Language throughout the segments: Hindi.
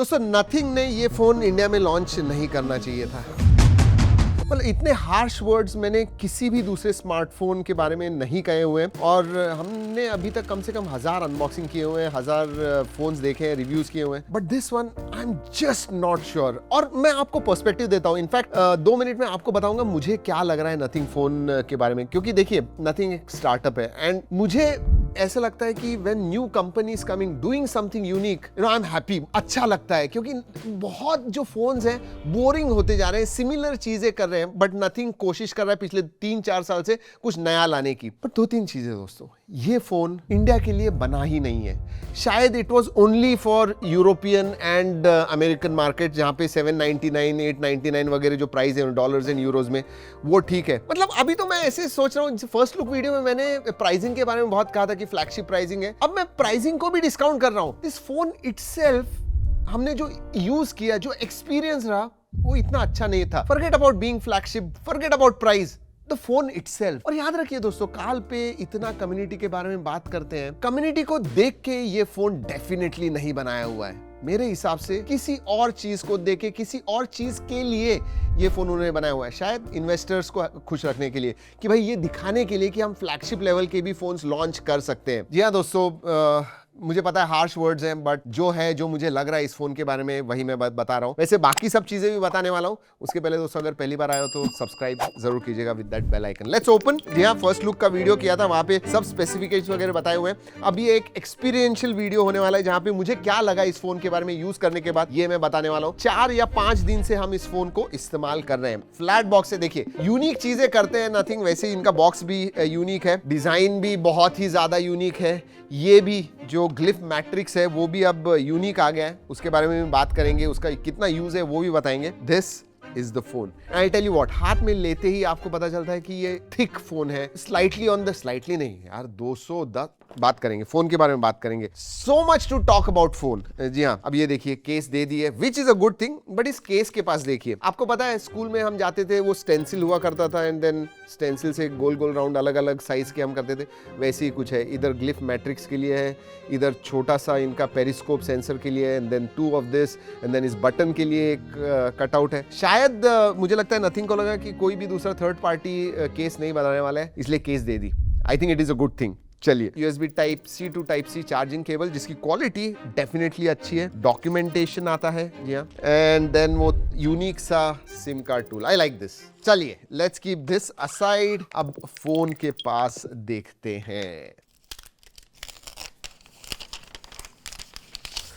दोस्तों नथिंग ने ये फोन इंडिया में लॉन्च नहीं करना चाहिए था। मतलब इतने हार्श वर्ड्स मैंने किसी भी दूसरे स्मार्टफोन के बारे में नहीं कहे हुए हैं और हमने अभी तक कम से कम 1000 अनबॉक्सिंग किए हुए हैं, 1000 फोन्स देखे हैं, रिव्यूज किए हुए हैं, but this one I am just not sure. और मैं आपको पर्सपेक्टिव देता हूं, इनफैक्ट 2 मिनट में आपको बताऊंगा मुझे क्या लग रहा है नथिंग फोन के बारे में, क्योंकि देखिए नथिंग एक स्टार्टअप है एंड मुझे ऐसा लगता है कि when new company is coming doing something unique, you know I am happy, अच्छा लगता है, क्योंकि बहुत जो फोन्स हैं बोरिंग होते जा रहे हैं, सिमिलर चीजें कर रहे हैं, बट नथिंग कोशिश कर रहा है पिछले 3-4 साल से कुछ नया लाने की। पर 2-3 चीजें दोस्तों, ये फोन इंडिया के लिए बना ही नहीं है। शायद it was only for European and American market, जहां पे 799 899 वगैरह जो प्राइस है डॉलर्स एंड यूरोज में, वो ठीक है। मतलब अभी तो मैं ऐसे सोच रहा हूँ, फर्स्ट लुक वीडियो में मैंने प्राइसिंग के बारे में बहुत कहा था कि फ्लैगशिप प्राइसिंग है, अब मैं प्राइसिंग को भी डिस्काउंट कर रहा हूं। दिस फोन इटसेल्फ हमने जो यूज किया, जो एक्सपीरियंस रहा, वो इतना अच्छा नहीं था। Forget about being flagship, forget about price, the phone itself. और याद रखिए दोस्तों, काल पे इतना कम्युनिटी के बारे में बात करते हैं, कम्युनिटी को देख के ये फोन डेफिनेटली नहीं बनाया हुआ है। मेरे हिसाब से किसी और चीज को देके, किसी और चीज के लिए ये फोन उन्होंने बनाया हुआ है, शायद इन्वेस्टर्स को खुश रखने के लिए, कि भाई ये दिखाने के लिए कि हम फ्लैगशिप लेवल के भी फोन्स लॉन्च कर सकते हैं। जी हाँ दोस्तों, मुझे पता है हार्श वर्ड्स हैं, बट जो है, जो मुझे लग रहा है इस फोन के बारे में, वही मैं बता रहा हूँ। वैसे बाकी सब चीजें भी बताने वाला हूँ, उसके पहले दोस्तों अगर पहली बार आए हो तो सब्सक्राइब जरूर कीजिएगा with that bell icon. Let's open. यहाँ फर्स्ट लुक का वीडियो किया था, वहां पे सब स्पेसिफिकेशंस वगैरह बताए हुए हैं। अभी एक एक्सपीरियंशियल वीडियो होने वाला है, जहां पे मुझे क्या लगा इस फोन के बारे में यूज करने के बाद, ये मैं बताने वाला हूँ। 4 या 5 दिन से हम इस फोन को इस्तेमाल कर रहे हैं। फ्लैट बॉक्स से देखिए, यूनिक चीजें करते हैं नथिंग, वैसे इनका बॉक्स भी यूनिक है, डिजाइन भी बहुत ही ज्यादा यूनिक है। ये भी जो ग्लिफ मैट्रिक्स है वो भी अब यूनिक आ गया है, उसके बारे में भी बात करेंगे, उसका कितना यूज है वो भी बताएंगे। This is the phone. I tell you what, हाथ में लेते ही आपको पता चलता है कि ये थिक फोन है, स्लाइटली ऑन द, स्लाइटली नहीं यार, 210 बात करेंगे फोन के बारे में, बात करेंगे। So much to talk about phone. जी हाँ, अब ये देखिए केस दे दी है, which is a good thing, but इस केस के पास देखिए, आपको पता है स्कूल में हम जाते थे, वो स्टेंसिल हुआ करता था एंड देन स्टेंसिल से गोल गोल राउंड अलग अलग साइज के हम करते थे, वैसे ही कुछ है। इधर ग्लिफ मैट्रिक्स के लिए है, इधर छोटा सा इनका पेरिस्कोप सेंसर के लिए है, and then 2 of this, and then इस बटन के लिए एक कटआउट है। शायद मुझे लगता है नथिंग को लगा कि कोई भी दूसरा थर्ड पार्टी केस नहीं बनाने वाला है, इसलिए केस दे दी। I think it is a good thing. चलिए, USB type C to type C charging cable, जिसकी क्वालिटी डेफिनेटली अच्छी है, डॉक्यूमेंटेशन आता है, जी हाँ, एंड देन वो यूनिक सा SIM card tool, I like this. चलिए, लेट्स कीप दिस असाइड, अब फोन के पास देखते हैं।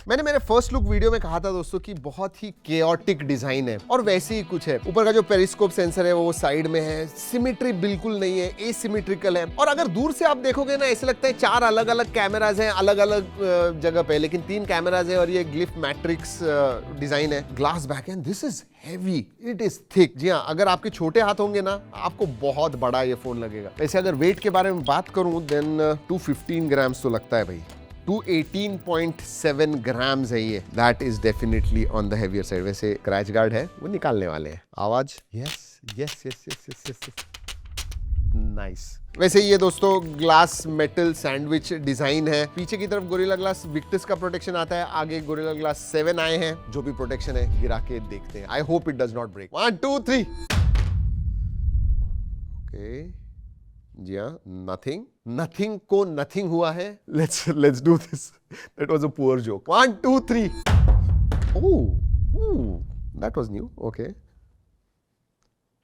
मैंने मेरे फर्स्ट लुक वीडियो में कहा था दोस्तों कि बहुत ही केओटिक डिजाइन है, और वैसे ही कुछ है। ऊपर का जो पेरिस्कोप सेंसर है वो साइड में है, सिमेट्री बिल्कुल नहीं है, एसिमेट्रिकल है, और अगर दूर से आप देखोगे ना, ऐसे लगता है 4 अलग अलग कैमराज हैं अलग अलग जगह पे, लेकिन 3 कैमराज है, और ये ग्लिफ मैट्रिक्स डिजाइन है, glass back, and this is heavy, it is thick. जी हाँ, अगर आपके छोटे हाथ होंगे ना, आपको बहुत बड़ा ये फोन लगेगा। वैसे अगर वेट के बारे में बात करूं, देन 215 ग्राम्स तो लगता है भाई, 218.7 ग्राम्स है ये, that is definitely on the heavier side. वैसे क्रैच गार्ड है, वो निकालने वाले हैं। आवाज, yes yes yes yes yes yes, nice. वैसे ये दोस्तों ग्लास मेटल सैंडविच डिजाइन है, पीछे की तरफ गोरिल्ला ग्लास विक्टस का प्रोटेक्शन आता है, आगे गोरिल्ला ग्लास 7 आए हैं, जो भी प्रोटेक्शन है गिरा के देखते हैं। I hope it does not break. 1 2 3, okay, जी हाँ, नथिंग को नथिंग हुआ है। Let's do this, that was a poor joke. 1 2 3, oh that was new, okay.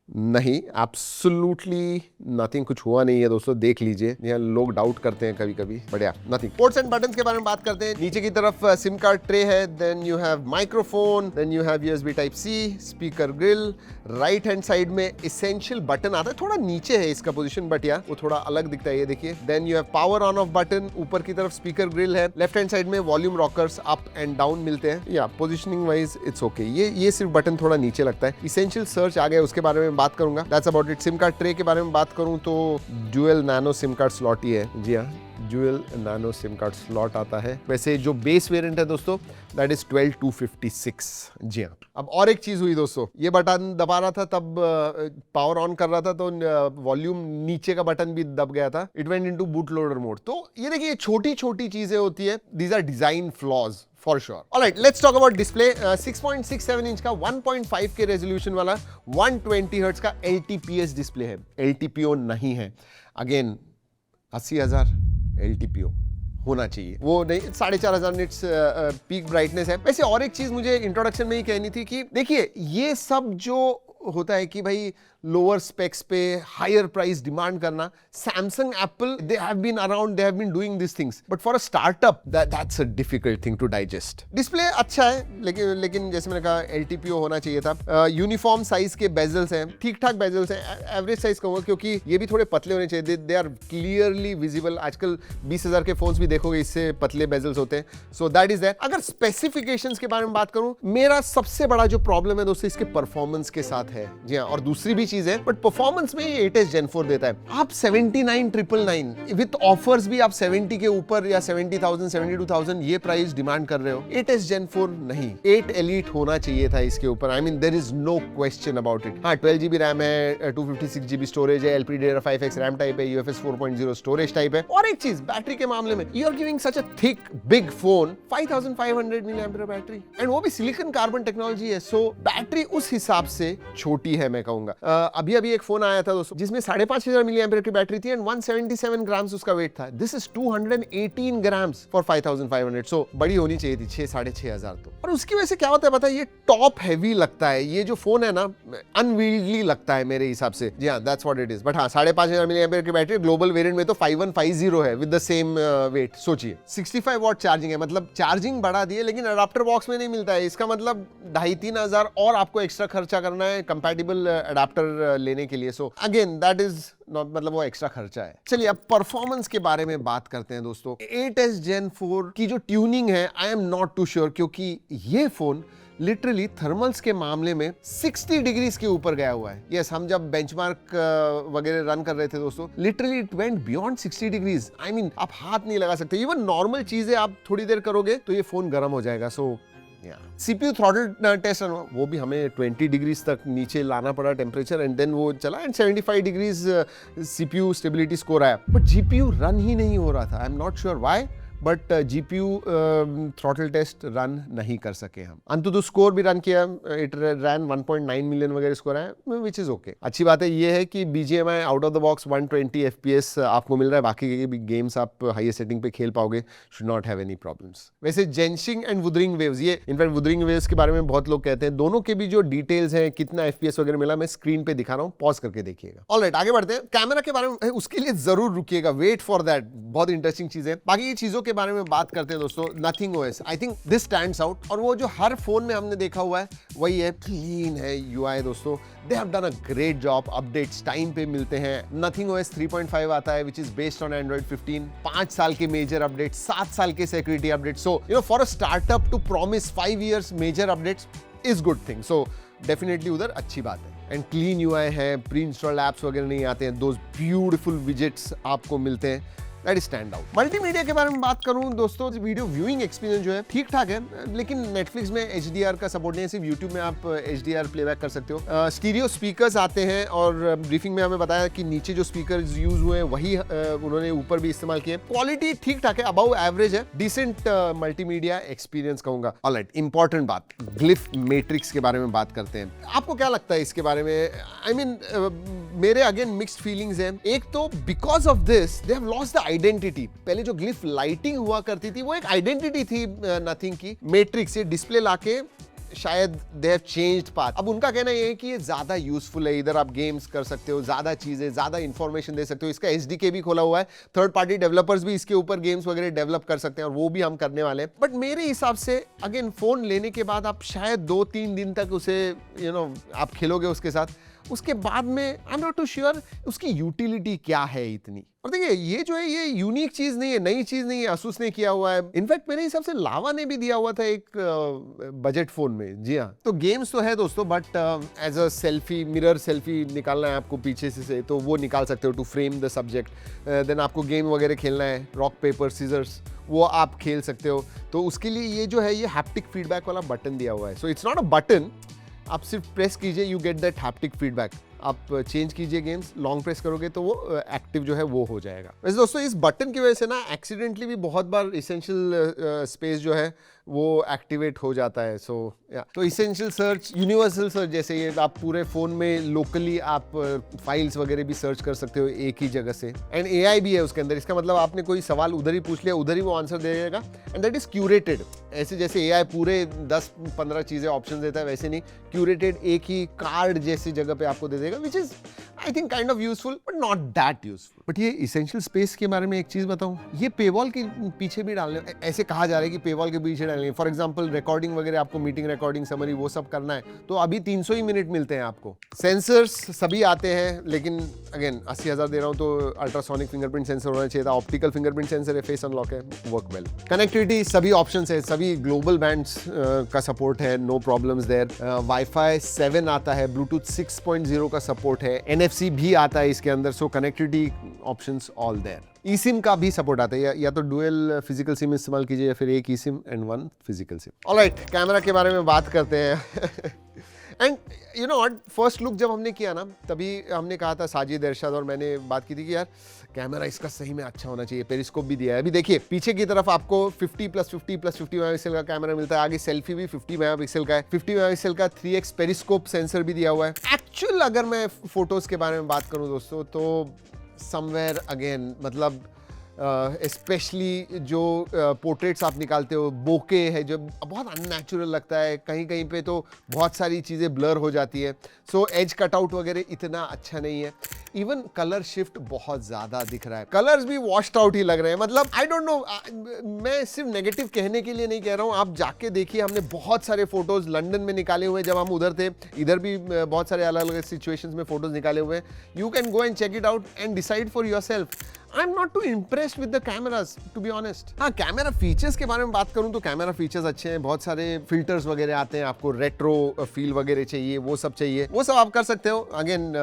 नहीं, एब्सोल्युटली नथिंग, कुछ हुआ नहीं है दोस्तों, देख लीजिए। यहाँ लोग डाउट करते हैं कभी कभी, बढ़िया, नथिंग। पोर्ट्स एंड बटन्स के बारे में बात करते हैं। नीचे की तरफ सिम कार्ड ट्रे है, then you have microphone, then you have USB type C, speaker grille. Right hand side में इसेंशियल बटन आता है, थोड़ा नीचे है इसका पोजीशन, बट या वो थोड़ा अलग दिखता है, ये देखिए। Then you have power on off button, ऊपर की तरफ स्पीकर ग्रिल है। लेफ्ट हैंड साइड में volume rockers up and down मिलते हैं, या पोजिशनिंग वाइज इट्स ओके। ये सिर्फ बटन थोड़ा नीचे लगता है। इसेंशियल सर्च आ गया, उसके बारे में बात करूंगा, that's about it. SIM card tray के बारे में बात करूं तो dual nano SIM card slot ही है, जी हाँ, dual nano SIM card slot आता है। वैसे जो बेस वेरिएंट है दोस्तों, दैट इज 12256, जी हाँ। अब और एक चीज हुई दोस्तों, ये बटन दबा रहा था तब पावर ऑन कर रहा था तो वॉल्यूम नीचे का बटन भी दब गया था, it went into bootloader mode. तो ये देखिए, छोटी छोटी चीजें होती है, these are design flaws. For sure. Alright, let's talk about display. 6.67 inch का 1.5 के रेजोल्यूशन वाला 120 हर्ट्ज का LTPS डिस्प्ले है, LTPO नहीं है। अगेन 80,000 LTPO होना चाहिए, वो नहीं 4,500 निट्स पीक ब्राइटनेस है। वैसे और एक चीज मुझे इंट्रोडक्शन में ही कहनी थी कि देखिए ये सब जो होता है कि भाई लोअर स्पेक्स पे हायर प्राइस डिमांड करना, Samsung, Apple, they have been around, they have been doing this things, but for a startup that's a difficult thing to digest. Display अच्छा है, लेकिन जैसे मैंने कहा LTPO होना चाहिए था। यूनिफॉर्म साइज के बेजल्स हैं, ठीक ठाक बेजल्स हैं, एवरेज साइज कहूंगा, क्योंकि ये भी थोड़े पतले होने चाहिए, दे आर क्लियरली विजिबल। आजकल 20,000 के फोन्स भी देखोगे इससे पतले बेजल्स होते हैं, सो दैट इज दैट। अगर स्पेसिफिकेशंस के बारे में बात करूं, मेरा सबसे बड़ा जो प्रॉब्लम है दोस्तों इसके परफॉर्मेंस के साथ है। जी हाँ, और दूसरी भी चीज है, बट परफॉर्मेंस में ये 8S Gen 4 देता है। आप 79,999 विद ऑफर्स भी आप 70 के ऊपर या 70,000 72,000 ये प्राइस डिमांड कर रहे हो। 8S Gen 4 नहीं, 8 Elite होना चाहिए था इसके ऊपर। I mean there is no question about it. हाँ, 12GB रैम है, 256GB स्टोरेज है, LPDDR5X रैम टाइप है, UFS 4.0 स्टोरेज टाइप है। और एक चीज बैटरी के मामले में, you are giving such a thick big phone, 5500 mAh battery, and वो भी सिलिकॉन कार्बन टेक्नोलॉजी है, सो बैटरी उस हिसाब से छोटी है मैं कहूंगा। अभी एक फोन आया था दोस्तों जिसमें 5,500 mAh की बैटरी थी एंड 177 ग्राम्स उसका वेट था। दिस इज 218 ग्राम्स फॉर 5,500, सो बड़ी होनी चाहिए थी 6,500 तो। और उसकी वजह से क्या होता है पता है, ये टॉप हैवी लगता है, ये जो फोन है ना अनवील्डली लगता है मेरे हिसाब से। जी हाँ, that's what it is. But हाँ, 5,500 mAh की बैटरी, ग्लोबल वेरिएंट में तो 5150 है विद द सेम वेट। सोचिए 65 वॉट चार्जिंग है, मतलब चार्जिंग बढ़ा दी है, लेकिन अडाप्टर बॉक्स में नहीं मिलता है। इसका मतलब 2,500-3,000 और आपको एक्स्ट्रा खर्चा करना है कंपैटिबल अडाप्टर लेने के लिए। So again that is not, मतलब वो एक्स्ट्रा खर्चा है। चलिए अब परफॉर्मेंस के बारे में बात करते हैं दोस्तों। 8S Gen 4 की जो ट्यूनिंग है, I am not too sure, क्योंकि ये फोन लिटरली थर्मल्स के मामले में 60 डिग्रीज के ऊपर गया हुआ है। यस, हम जब बेंचमार्क वगैरह रन कर रहे थे दोस्तों, literally it went beyond 60 degrees. I mean आप हाथ नहीं लगा सकते, इवन नॉर्मल चीजें आप थोड़ी देर करोगे तो ये फोन गर्म हो जाएगा। सो CPU थ्रॉटल टेस्ट वो भी हमें 20 डिग्रीज तक नीचे लाना पड़ा टेम्परेचर, एंड देन वो चला, and 75 degrees CPU stability score आया, बट GPU रन ही नहीं हो रहा था। I am not sure why, but GPU throttle test run नहीं कर सके हम। अंततः स्कोर भी रन किया, इट रैन 1.9 मिलियन वगैरह स्कोर है, विच इज ओके। अच्छी बात है ये है कि BGMI out of the box 120 FPS आपको मिल रहा है, बाकी के भी गेम्स आप हाई सेटिंग पे खेल पाओगे, should not have any problems. वैसे जेंशिंग एंड वुदरिंग वेव्स, ये इनफैक्ट वुदरिंग वेव्स के बारे में बहुत लोग कहते हैं, दोनों के भी जो डिटेल्स हैं, कितना FPS वगैरह मिला, मैं स्क्रीन पे दिखा रहा हूँ, पॉज करके देखिएगा। ऑलराइट, आगे बढ़ते हैं। कैमरा के बारे में उसके लिए जरूर रुकिएगा, वेट फॉर दैट, बहुत इंटरेस्टिंग चीज है। बाकी ये चीजों के बारे में बात करते हैं दोस्तों। Nothing OS, I think this stands out, और वो जो हर फोन में हमने देखा हुआ है वही है, क्लीन है UI दोस्तों। They have done a great job, updates time पे मिलते हैं। नथिंग OS 3.5 आता है, which is based on Android 15। 5 साल के मेजर अपडेट, 7 साल के security update. So you know, for a startup to promise 5 years major updates is good thing. So definitely उधर अच्छी बात है। एंड क्लीन UI है, प्री इंस्टॉल्ड एप्स वगैरह नहीं आते हैं, दोज ब्यूटीफुल विजेट्स आपको मिलते हैं, that is stand out. Multimedia के बारे में बात करूं दोस्तों, वीडियो व्यूइंग एक्सपीरियंस जो है ठीक ठाक है, लेकिन नेटफ्लिक्स में HDR का सपोर्ट नहीं है, सिर्फ यूट्यूब में आप HDR प्लेबैक कर सकते हो। स्टीरियो स्पीकर्स आते हैं, और ब्रीफिंग में हमें बताया कि नीचे जो स्पीकर्स यूज हुए हैं वही उन्होंने ऊपर भी इस्तेमाल किए। क्वालिटी ठीक ठाक है, अबव एवरेज है, डिसेंट मल्टीमीडिया एक्सपीरियंस कहूंगा। ऑलराइट, इंपॉर्टेंट बात, ग्लिफ मैट्रिक्स के बारे में बात करते हैं। आपको क्या लगता है इसके बारे में? आई मीन मेरे अगेन मिक्स्ड फीलिंग्स हैं। एक तो because of this they have lost the identity. पहले जो ग्लिफ लाइटिंग हुआ करती थी वो एक आइडेंटिटी थी नथिंग की, मैट्रिक्स से डिस्प्ले लाके शायद दे हैव चेंज्ड पाथ। अब उनका कहना ये है कि ये ज्यादा यूजफुल है, इधर आप गेम्स कर सकते हो, ज्यादा चीजें, ज्यादा इंफॉर्मेशन दे सकते हो। इसका SDK भी खोला हुआ है, थर्ड पार्टी डेवलपर्स भी इसके ऊपर गेम्स वगैरह डेवलप कर सकते हैं, और वो भी हम करने वाले हैं। बट मेरे हिसाब से अगेन फोन लेने के बाद आप शायद 2-3 दिन तक उसे आप खेलोगे उसके साथ, उसके बाद में I am not too sure उसकी यूटिलिटी क्या है इतनी। और देखिए ये जो है ये यूनिक चीज नहीं है, नई चीज नहीं है, Asus ने किया हुआ है। इनफैक्ट मेरे हिसाब से लावा ने भी दिया हुआ था एक बजट फोन में। जी हाँ, तो गेम्स तो है दोस्तों, but as a selfie, mirror selfie निकालना है आपको पीछे से तो वो निकाल सकते हो to frame the subject. Then आपको गेम वगैरह खेलना है, रॉक पेपर सीजर्स, वो आप खेल सकते हो। तो उसके लिए ये जो है ये हैप्टिक फीडबैक वाला बटन दिया हुआ है। So it's not a button, आप सिर्फ प्रेस कीजिए, you get that haptic feedback. आप चेंज कीजिए गेम्स, लॉन्ग प्रेस करोगे तो वो एक्टिव जो है वो हो जाएगा। वैसे दोस्तों इस बटन की वजह से ना एक्सीडेंटली भी बहुत बार इसेंशियल स्पेस जो है वो एक्टिवेट हो जाता है। सो तो इसेंशियल सर्च, यूनिवर्सल सर्च, जैसे ये आप पूरे फ़ोन में लोकली आप फाइल्स वगैरह भी सर्च कर सकते हो एक ही जगह से। एंड AI भी है उसके अंदर, इसका मतलब आपने कोई सवाल उधर ही पूछ लिया, उधर ही वो आंसर दे देगा। And that is curated. ऐसे जैसे AI पूरे 10-15 चीज़ें ऑप्शन देता है, वैसे नहीं, क्यूरेटेड एक ही कार्ड जैसी जगह पे आपको दे देगा, which is I think kind of useful but not that useful. But ये इसेंशियल स्पेस के बारे में एक चीज़ बताऊँ, ये पेवॉल के पीछे भी डालने, ऐसे कहा जा रहा है कि पेवॉल के पीछे डालने, फॉर एग्जाम्पल रिकॉर्डिंग वगैरह, आपको मीटिंग रिकॉर्डिंग समरी वो सब करना है तो अभी 300 ही मिनट मिलते हैं आपको। सेंसर्स सभी आते हैं, लेकिन अगेन 80,000 दे रहा हूँ तो अल्ट्रासोनिक फिंगरप्रिंट सेंसर होना चाहिए था, ऑप्टिकल फिंगरप्रिंट सेंसर है, फेस अनलॉक है, वर्क वेल। कनेक्टिविटी सभी ऑप्शंस है, सभी ग्लोबल बैंड्स का सपोर्ट है, नो प्रॉब्लम्स देयर। वाईफाई 7 आता है, ब्लूटूथ 6.0 का सपोर्ट है, NFC भी आता है इसके अंदर, so connectivity options all there. eSIM का भी सपोर्ट आता है, या तो डुअल फिजिकल सिम इस्तेमाल कीजिए या फिर एक eSIM and 1 physical SIM. Alright, camera के बारे में बात करते हैं। And you know what, first look जब हमने किया ना, तभी हमने कहा था, साजिद, इरशाद और मैंने बात की थी कि यार कैमरा इसका सही में अच्छा होना चाहिए। पेरिस्कोप भी दिया है। अभी देखिए पीछे की तरफ आपको 50+50+50 मेगापिक्सल का कैमरा मिलता है, आगे सेल्फी भी 50 मेगापिक्सल का है, 50 मेगापिक्सल का 3x पेरिस्कोप सेंसर भी दिया हुआ है। एक्चुअल अगर मैं फोटोज के बारे में बात करूं दोस्तों, तो समवेयर अगेन, मतलब स्पेशली जो पोर्ट्रेट्स आप निकालते हो, बोके है जो बहुत अननेचुरल लगता है, कहीं कहीं पे तो बहुत सारी चीज़ें ब्लर हो जाती है। सो एज कटआउट वगैरह इतना अच्छा नहीं है। इवन कलर शिफ्ट बहुत ज़्यादा दिख रहा है, कलर्स भी वॉश्ड आउट ही लग रहे हैं। मतलब आई डोंट नो, मैं सिर्फ नेगेटिव कहने के लिए नहीं कह रहा हूँ, आप जाके देखिए, हमने बहुत सारे फोटोज लंदन में निकाले हुए जब हम उधर थे, इधर भी बहुत सारे अलग अलग सिचुएशंस में फोटोज निकाले हुए हैं। You can go and check it out and decide for yourself. I am not too impressed with the cameras, to be honest. हाँ, कैमरा फीचर्स के बारे में बात करूँ तो कैमरा फीचर्स अच्छे हैं, बहुत सारे फिल्टर्स वगैरह आते हैं, आपको रेट्रो फील वगैरह चाहिए, वो सब चाहिए, वो सब आप कर सकते हो। अगेन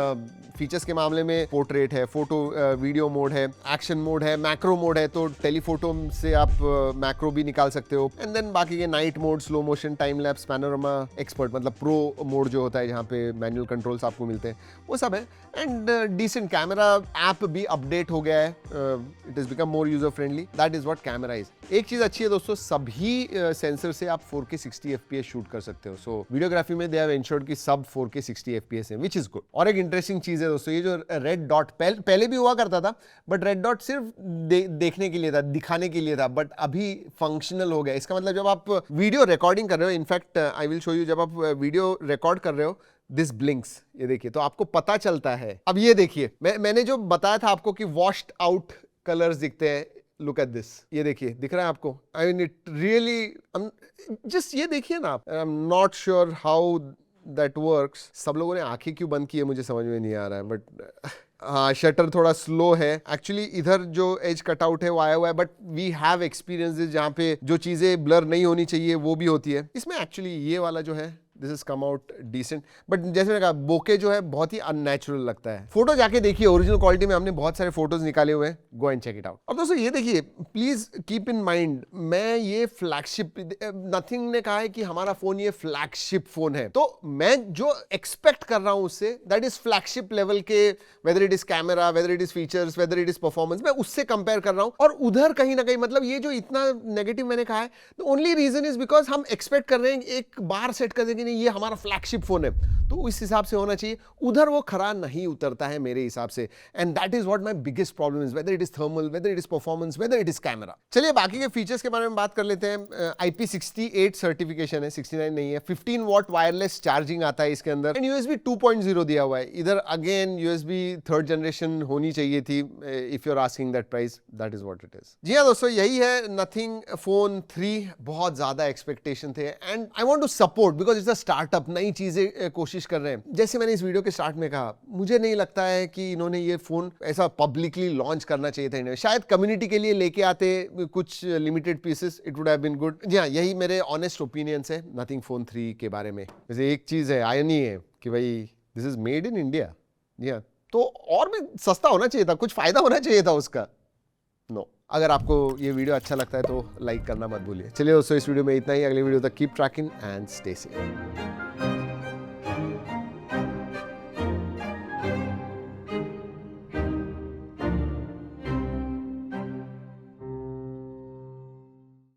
फीचर्स के मामले में पोर्ट्रेट है, फोटो वीडियो मोड है, एक्शन मोड है, मैक्रो मोड है, तो टेलीफोटो से आप मैक्रो भी निकाल सकते हो। एंड देन बाकी के night mode, slow motion, time lapse, panorama, expert, मतलब प्रो मोड जो होता है जहाँ पे मैनुअल कंट्रोल्स आपको मिलते हैं, वो सब है। एंड डिसेंट कैमरा ऐप भी अपडेट हो गया है, it is become more user friendly, that is what camera is. एक चीज अच्छी है दोस्तों, सभी सेंसर से आप 4K 60 FPS शूट कर सकते हो। सो वीडियोग्राफी में दे हैव एंश्योर्ड कि सब 4K 60 FPS है, विच इज गुड। और एक इंटरेस्टिंग चीज है दोस्तों, ये जो रेड डॉट पहले भी हुआ करता था, बट रेड डॉट सिर्फ देखने के लिए था, दिखाने के लिए था, बट अभी फंक्शनल हो गया। इसका मतलब जब आप वीडियो रिकॉर्डिंग कर रहे हो, in fact I will show you, जब आप वीडियो रिकॉर्ड कर रहे हो, दिस ब्लिंक्स, ये देखिए, तो आपको पता चलता है। अब ये देखिए, मैंने जो बताया था आपको कि वॉश्ड आउट कलर्स दिखते हैं, लुक एट दिस, ये देखिए, दिख रहा है आपको? I mean it really, just ये देखिए ना आप। आई am not sure how that works. सब लोगों ने आंखें क्यों बंद की है मुझे समझ में नहीं आ रहा है, बट हाँ, शटर थोड़ा स्लो है। एक्चुअली इधर जो एज कटआउट है वो आया हुआ है, बट वी हैव एक्सपीरियंसेस जहाँ पे जो चीज़ें ब्लर नहीं होनी चाहिए वो भी होती है। इसमें एक्चुअली ये वाला जो है, this is come out decent, but जैसे मैंने कहा, बोके जो है बहुत ही अननेचुरल लगता है। फोटो जाके देखिए, ओरिजिनल क्वालिटी में हमने बहुत सारे फोटोज निकाले हुए हैं, go and check it out. अब दोस्तों ये देखिए, प्लीज कीप इन माइंड, मैं ये फ्लैगशिप, नथिंग ने कहा है कि हमारा फोन ये फ्लैगशिप फोन है, तो मैं जो एक्सपेक्ट कर रहा हूं उससे, दैट इज फ्लैगशिप लेवल के, whether it is camera, whether it is features, whether it is performance, मैं उससे कंपेयर कर रहा हूं। और उधर कहीं ना कहीं, मतलब ये जो इतना नेगेटिव मैंने कहा है, the only reason is because हम एक्सपेक्ट कर रहे हैं, एक बार सेट कर देंगे, ये हमारा फ्लैगशिप फोन है, तो इस हिसाब से होना चाहिए। उधर वो खरा नहीं उतरता है मेरे हिसाब से, and that is what my biggest problem is, whether it is thermal, whether it is performance, whether it is camera. चलिए बाकी के फीचर्स के बारे में बात कर लेते हैं। IP68 सर्टिफिकेशन है, 69 नहीं है। 15 वॉट वायरलेस चार्जिंग आता है इसके अंदर, एंड USB 2.0 दिया हुआ है। इधर अगेन USB 3rd जनरेशन होनी चाहिए थी, if you are asking that price, that is what it is. जी हाँ दोस्तों, यही है नथिंग फोन 3। बहुत ज्यादा एक्सपेक्टेशन थे, and I want to support, because it's a startup, नई चीजें कोशिश कर रहे हैं। जैसे मैंने इस वीडियो के स्टार्ट में कहा, मुझे नहीं लगता है कि इन्होंने ये फोन ऐसा पब्लिकली लॉन्च करना चाहिए था इन्हें। शायद कम्युनिटी के लिए लेके आते कुछ limited pieces, it would have been good. जी हाँ, यही मेरे ऑनेस्ट ओपिनियंस है नथिंग फोन 3 के बारे में। वैसे एक चीज है, आयरनी है कि भाई this is made in India. जी हाँ, तो और भी सस्ता होना चाहिए था, कुछ फायदा होना चाहिए था उसका। नो। अगर आपको ये वीडियो अच्छा लगता है तो लाइक करना मत भूलिए। चलिए दोस्तों, इस वीडियो में इतना ही। अगले वीडियो तक keep trekking and stay safe.